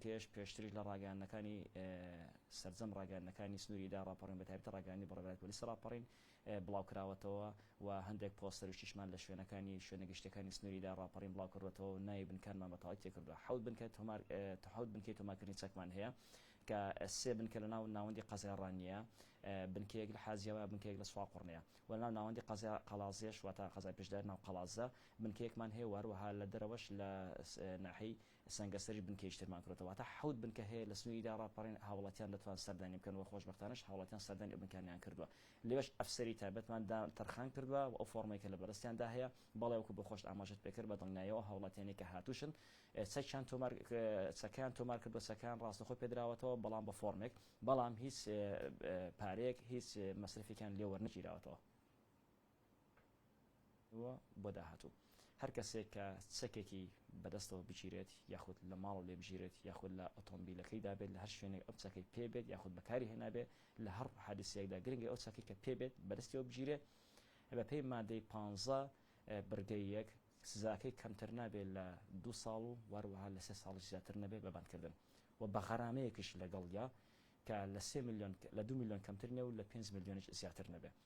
بنکەش پێشتریش لە ڕاگەیاندنەکانی سەرجەم ڕاگەیاندنەکانی سنووریدا ڕاپەڕین بە تایبەتی ڕاگەیاندنی بەڕێوەبەری پۆلیس ڕاپەڕین بڵاوکراوەتەوە و هەندێک پۆستەریشتیشمان لە شوێنە گشتەکانی سنووریدا ڕاپەڕین بڵاو کردوێتەوە ناوی بنکانمان بەتەواوی تێکردووە حەوت بنکەی تۆمارکردنی چەکمان هەیە کە سێ بنکە لە ناوەندی قەزایڕانیە بنکەیەک لە حازیەوە بنکەیەک لە سواقڕنەیە و ناوەندی قەڵازیەش واتە قەزای پێشدار ناو قەڵازە بنکەیەکمان هەیە وهروەها لە دەرەوەش لە ناحەی سەنگەسەری بنکەیشترمان کردەوە واتە حەوت بنکە هەیە لە سنووریدا ڕاپەڕین هاوڵاتیان دەتوان سەردانی بکەن و خۆشبەختانەش هاوڵاتیان سەردانی بنکانیان کردووە لێوەش ئەفسەری تایبەتمان تەرخان کردووە و ئەو فۆرمێک کە لە بەرزتیاندا هەیە بەڵێ وەکو بە خۆش ئاماژەت پێکرد بە دڵنیاییەوە هاوڵاتیانی کە هاتووشن چەکیان تۆمار کردووە چەکان ڕاستەخۆ پێدراوەتەوە بەڵام بە فۆرمێک بەڵام هیچ پارەیەک هیچ مەسرفێکیان لێ وەرنەگیراوەتەوە بۆ داهاتوو هەر کەسێک کە چەکێکی بەدەستەوە بگیرێت یاخود لە ماڵ لێ بگیرێت یاخود لە ئۆتۆمبیلەکەیدا بێت لە هەر شوێنێک ئەو چەکەی پێبێت یاخود بەکاری هێنابێت لە هەر حادثەیەکدا گرنگی ئەو چەکەی کە پێبێت بەدەستیەوە بگیرێت بە پێی مادەی 15 برگەی یەک سزاکەی کەمتر نابێت لە 2 ساڵ و وەروەها لە 3 ساڵی زیاتر نەبێت بە بانکردن و بە غەرامەیەکیش لەگەڵ یا کە لە 2 میلیۆن کەمتر نێ و لە 5 میلیۆنیش زیاتر نەبێت.